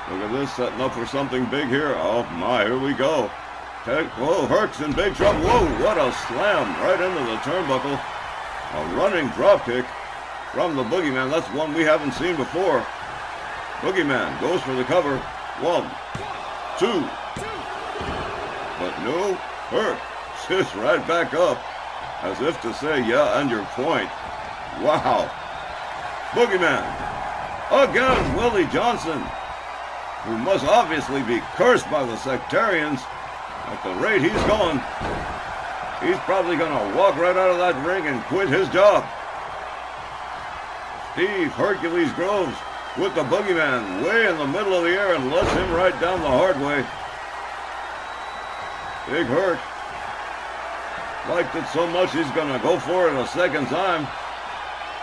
Look at this, setting up for something big here. Oh my, here we go. Whoa, Herc's in big trouble. Whoa, what a slam right into the turnbuckle. A running drop kick from the Boogeyman. That's one we haven't seen before. Boogeyman goes for the cover. 1, 2. But no, Herc sits right back up as if to say, yeah, and your point. Wow. Boogeyman. Again, Willie Johnson, who must obviously be cursed by the Sectarians. At the rate he's going, he's probably going to walk right out of that ring and quit his job. Steve Hercules Groves with the Boogeyman way in the middle of the air and lets him right down the hard way. Big Herc liked it so much he's going to go for it a second time.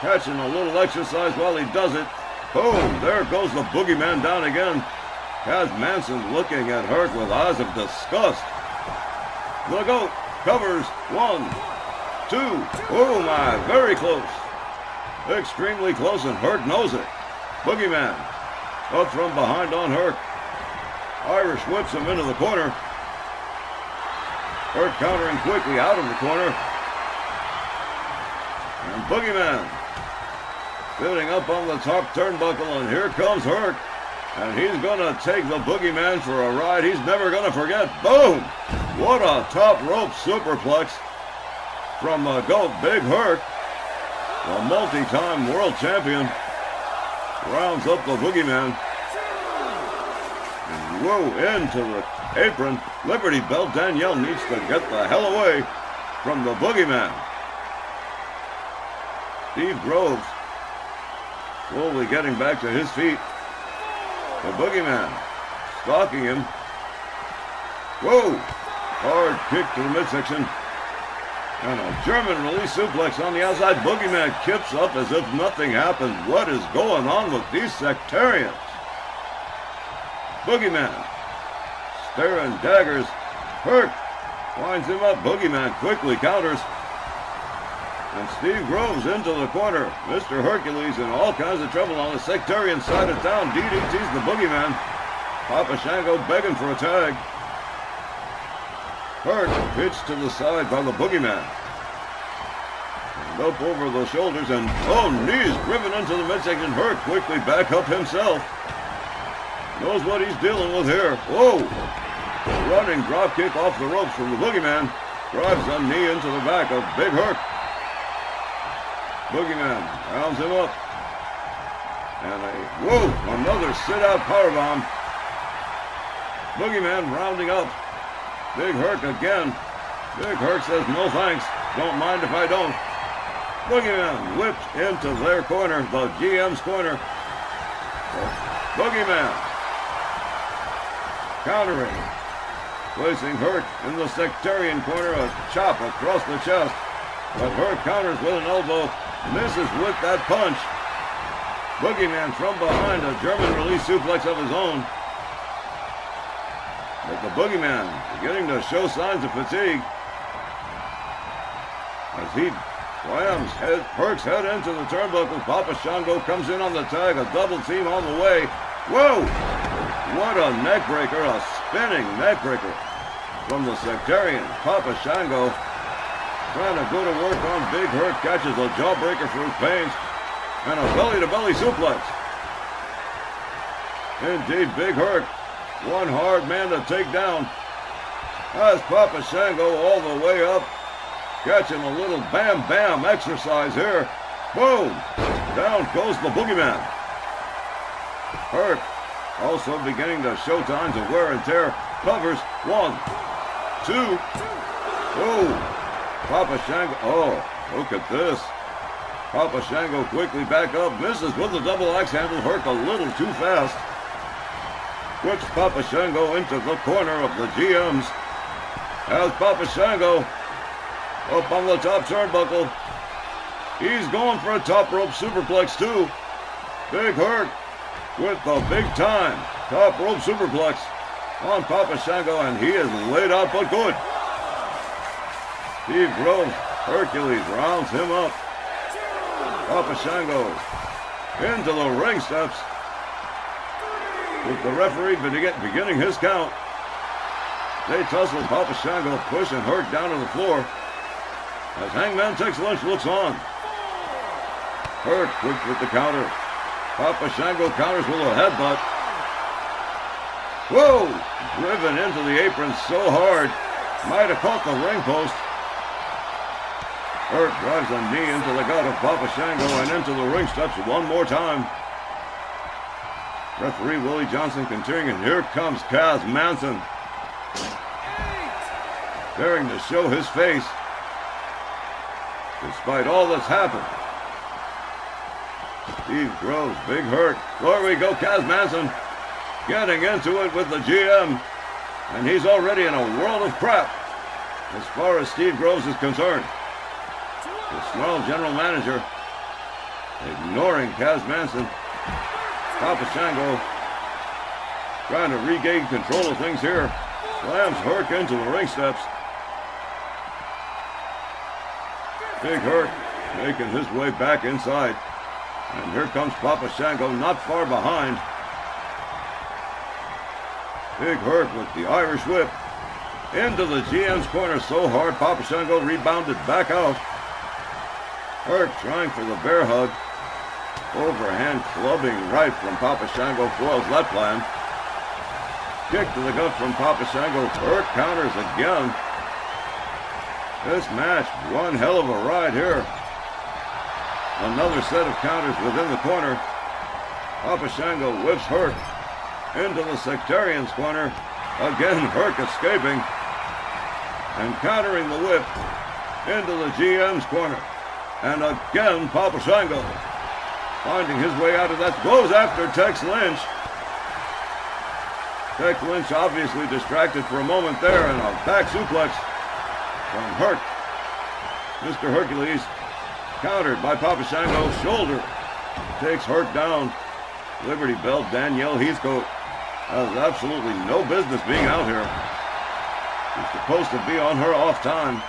Catching a little exercise while he does it. Boom, there goes the Boogeyman down again. Kaz Manson looking at Herc with eyes of disgust. The goat covers. 1, 2. Oh my, very close. Extremely close, and Herc knows it. Boogeyman up from behind on Herc. Irish whips him into the corner. Herc countering quickly out of the corner. And Boogeyman sitting up on the top turnbuckle, and here comes Herc. And he's going to take the Boogeyman for a ride he's never going to forget. Boom! What a top rope superplex from the GOAT, Big Herc. The multi-time world champion rounds up the Boogeyman. And whoa, into the apron. Liberty Bell Danielle needs to get the hell away from the Boogeyman. Steve Groves slowly getting back to his feet. The Boogeyman stalking him. Whoa! Hard kick to the midsection. And a German release suplex on the outside. Boogeyman kips up as if nothing happened. What is going on with these Sectarians? Boogeyman staring daggers. Herc Winds him up. Boogeyman quickly counters. And Steve Groves into the corner. Mr. Hercules in all kinds of trouble on the Sectarian side of town. DDT's the Boogeyman. Papa Shango begging for a tag. Hurt pitched to the side by the Boogeyman. And up over the shoulders and, oh, knees driven into the midsection. Hurt quickly back up himself. Knows what he's dealing with here. Whoa! Running drop kick off the ropes from the Boogeyman. Drives a knee into the back of Big Herc. Boogeyman rounds him up. And another sit-out powerbomb. Boogeyman rounding up. Big Herc again. Big Herc says, no thanks. Don't mind if I don't. Boogeyman whipped into their corner, the GM's corner. Boogeyman countering. Placing Herc in the Sectarian corner, a chop across the chest. But Herc counters with an elbow. Misses with that punch. Boogeyman from behind, a German release suplex of his own. But the Boogeyman beginning to show signs of fatigue. As he slams Herc's head into the turnbuckle, Papa Shango comes in on the tag, a double team on the way. Whoa! What a neck breaker, a spinning neck breaker from the Sectarian. Papa Shango trying to go to work on Big Herc, catches a jawbreaker for his pains, and a belly-to-belly suplex. Indeed, Big Herc, one hard man to take down. As Papa Shango all the way up, catching a little bam-bam exercise here. Boom! Down goes the Boogeyman. Herc also beginning to show signs of wear and tear. Covers. 1, 2. Oh! Papa Shango, oh, look at this. Papa Shango quickly back up, misses with the double axe handle. Herc a little too fast. Puts Papa Shango into the corner of the GMs. As Papa Shango up on the top turnbuckle. He's going for a top rope superplex too. Big Herc with the big time top rope superplex on Papa Shango, and he is laid out but good. Steve Groves, Hercules rounds him up. Papa Shango into the ring steps with the referee beginning his count. They tussle. Papa Shango pushing Herc down to the floor as Hangman Tex Lynch looks on. Herc quick with the counter. Papa Shango counters with a headbutt. Whoa! Driven into the apron so hard. Might have caught the ring post. Herc drives a knee into the gut of Papa Shango and into the ring steps one more time. Referee Willie Johnson continuing, and here comes Kaz Manson. Daring to show his face despite all that's happened. Steve Groves, Big Herc. There we go, Kaz Manson getting into it with the GM. And he's already in a world of crap as far as Steve Groves is concerned. The Snarl general manager ignoring Kaz Manson. Papa Shango trying to regain control of things here. Slams Herc into the ring steps. Big Herc making his way back inside. And here comes Papa Shango not far behind. Big Herc with the Irish whip into the GM's corner so hard Papa Shango rebounded back out. Herc trying for the bear hug. Overhand clubbing right from Papa Shango foils that plan. Kick to the gut from Papa Shango. Herc counters again. This match, one hell of a ride here. Another set of counters within the corner. Papa Shango whips Herc into the Sectarian's corner. Again, Herc escaping and countering the whip into the GM's corner. And again, Papa Shango finding his way out of that. Goes after Tex Lynch. Tex Lynch obviously distracted for a moment there, and a back suplex from Herc. Mr. Hercules countered by Papa Shango. Shoulder takes Herc down. Liberty Bell, Danielle Heathcote has absolutely no business being out here. She's supposed to be on her off time.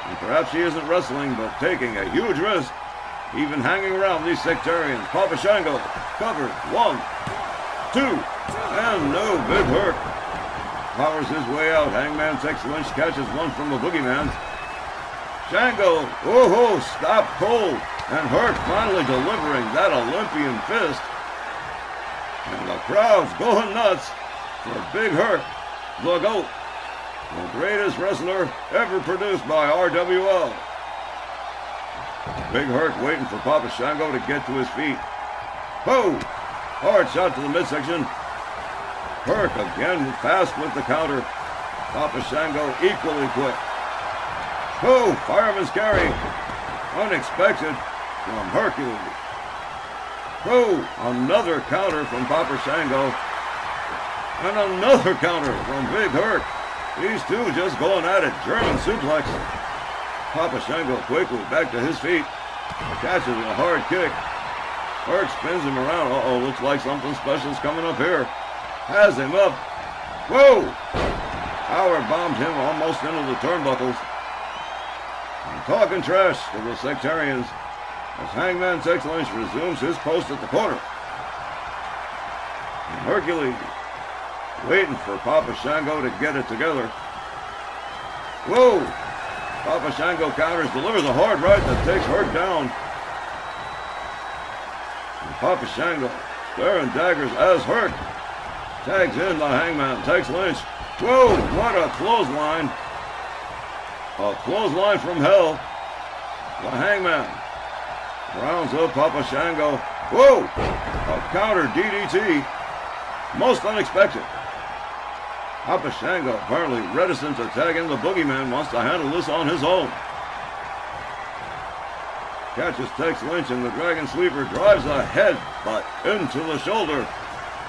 And perhaps she isn't wrestling, but taking a huge risk. Even hanging around these sectarians. Papa Shango covered. 1, 2, and no, big Herc. Powers his way out. Hangman takes Lynch, catches one from the boogeyman. Shango, oh, stop cold. And Herc finally delivering that Olympian fist. And the crowd's going nuts for Big Herc, the GOAT, the greatest wrestler ever produced by RWL. Big Herc waiting for Papa Shango to get to his feet. Ho! Hard shot to the midsection. Herc again fast with the counter. Papa Shango equally quick. Ho! Fireman's carry. Unexpected from Hercules. Ho! Another counter from Papa Shango. And another counter from Big Herc. These two just going at it. German suplex. Papa Shango quickly back to his feet. Catches a hard kick. Herc spins him around. Uh-oh, looks like something special's coming up here. Has him up. Whoa! Power bombed him almost into the turnbuckles. And talking trash to the sectarians as Hangman Tex Lynch resumes his post at the corner. And Hercules waiting for Papa Shango to get it together. Whoa! Papa Shango counters, delivers a hard right that takes Herc down. And Papa Shango staring daggers as Herc tags in the Hangman Tex Lynch. Whoa! What a clothesline! A clothesline from hell. The Hangman rounds up Papa Shango. Whoa! A counter DDT. Most unexpected. Papa Shango apparently reticent to tag in the boogeyman, wants to handle this on his own. Catches Tex Lynch and the Dragon Sleeper drives a headbutt into the shoulder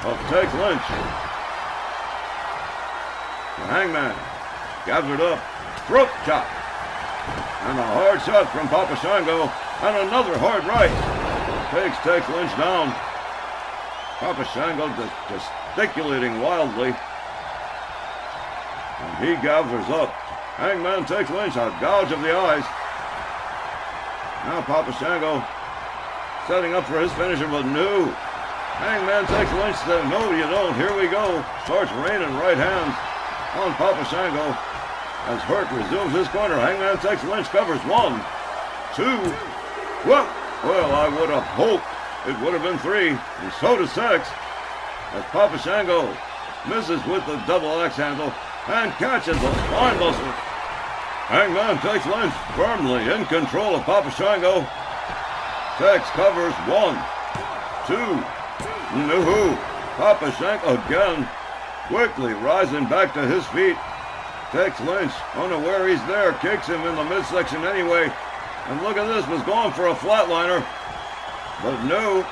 of Tex Lynch. The Hangman gathered up, throat chop, and a hard shot from Papa Shango, and another hard right takes Tex Lynch down. Papa Shango gesticulating wildly. And he gathers up. Hangman Tex Lynch, a gouge of the eyes. Now Papa Shango setting up for his finisher, but no. Hangman Tex Lynch said, no, you don't. Here we go. Starts raining right hands on Papa Shango as Herc resumes his corner. Hangman Tex Lynch covers 1, 2. Whoa! Well, I would have hoped it would have been 3, and so does Tex, as Papa Shango misses with the double axe handle and catches a spine buster. Hangman Tex Lynch firmly in control of Papa Shango. Tex covers 1, 2. No. Papa Shango again quickly rising back to his feet. Tex Lynch, unaware he's there, kicks him in the midsection anyway. And look at this, was going for a flatliner. But no.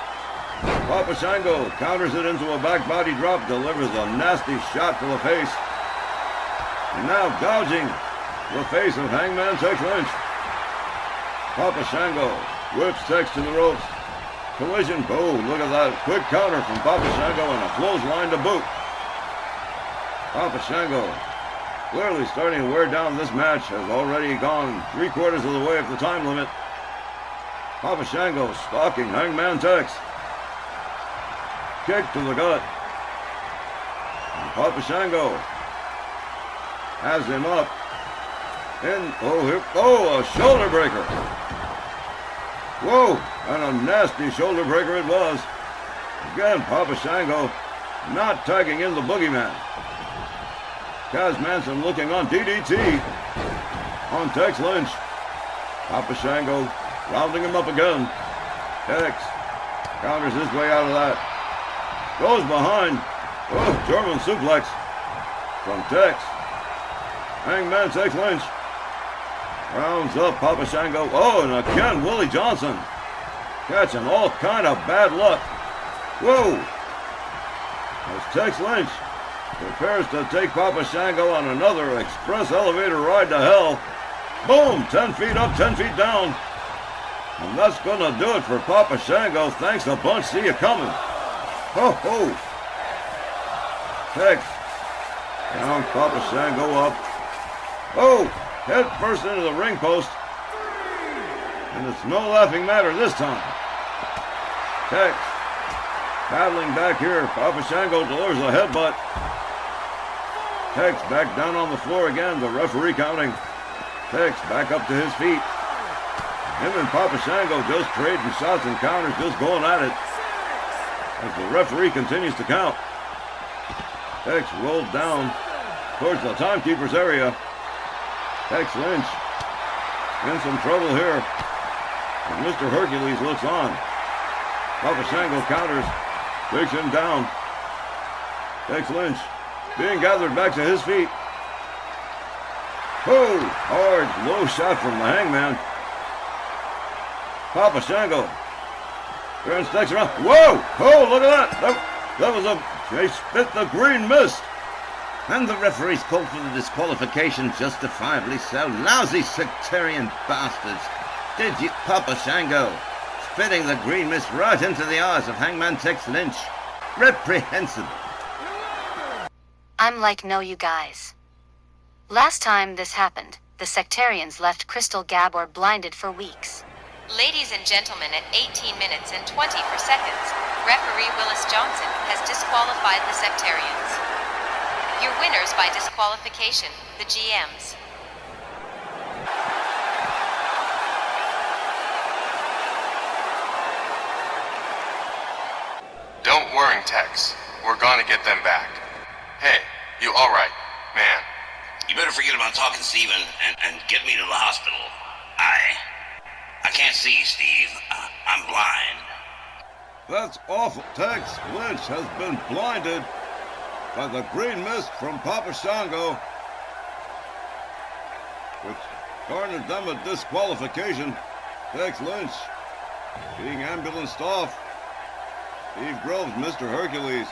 Papa Shango counters it into a back body drop, delivers a nasty shot to the face. And now gouging the face of Hangman Tex Lynch. Papa Shango whips Tex to the ropes. Collision. Oh, look at that. Quick counter from Papa Shango and a clothesline to boot. Papa Shango clearly starting to wear down this match, has already gone 3/4 of the way of the time limit. Papa Shango stalking Hangman Tex. Kick to the gut. And Papa Shango has him up. A shoulder breaker. Whoa, and a nasty shoulder breaker it was. Again, Papa Shango not tagging in the boogeyman. Kaz Manson looking on DDT on Tex Lynch. Papa Shango rounding him up again. Tex counters his way out of that. Goes behind. Oh, German suplex from Tex. Hangman Tex Lynch rounds up Papa Shango. Oh, and again Willie Johnson catching all kind of bad luck. Whoa! As Tex Lynch prepares to take Papa Shango on another express elevator ride to hell. Boom! 10 feet up, 10 feet down. And that's going to do it for Papa Shango. Thanks a bunch. See you coming. Ho, ho. Tex down, Papa Shango up. Oh, head first into the ring post. And it's no laughing matter this time. Tex battling back here. Papa Shango delivers a headbutt. Tex back down on the floor again. The referee counting. Tex back up to his feet. Him and Papa Shango just trading shots and counters, just going at it. As the referee continues to count. Tex rolled down towards the timekeeper's area. Tex Lynch in some trouble here. And Mr. Hercules looks on. Papa Shango counters, takes him down. Tex Lynch being gathered back to his feet. Oh, hard low shot from the Hangman. Papa Shango turns Tex around. Whoa! Oh, look at that! That was they spit the green mist. And the referee's called for the disqualification, justifiably so. Lousy sectarian bastards. Did you, Papa Shango, spitting the green mist right into the eyes of Hangman Tex Lynch. Reprehensible. I'm like, no, you guys. Last time this happened, the sectarians left Crystal Gabor blinded for weeks. Ladies and gentlemen, at 18 minutes and 24 seconds, referee Willis Johnson has disqualified the sectarians. Your winners by disqualification, the GMs. Don't worry, Tex. We're gonna get them back. Hey, you alright, man? You better forget about talking, Steven, and get me to the hospital. I can't see, Steve. I'm blind. That's awful. Tex Lynch has been blinded by the green mist from Papa Shango, which garnered them a disqualification. Tex Lynch being ambulanced off. Steve Groves, Mr. Hercules,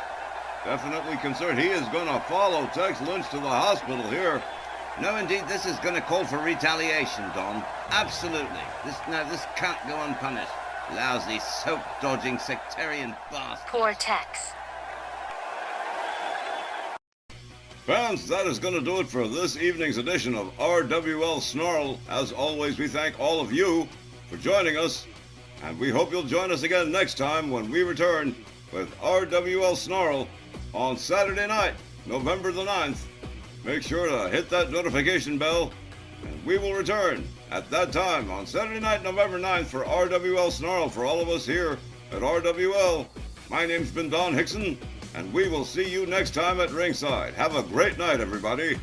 definitely concerned. He is going to follow Tex Lynch to the hospital here. No, indeed, this is going to call for retaliation, Don. Absolutely. This can't go unpunished. Lousy, soap-dodging, sectarian bastard. Poor Tex. Fans, that is going to do it for this evening's edition of RWL Snarl. As always, we thank all of you for joining us, and we hope you'll join us again next time when we return with RWL Snarl on Saturday night, November the 9th. Make sure to hit that notification bell, and we will return at that time on Saturday night, November 9th for RWL Snarl. For all of us here at RWL, my name's been Don Hickson, and we will see you next time at ringside. Have a great night, everybody.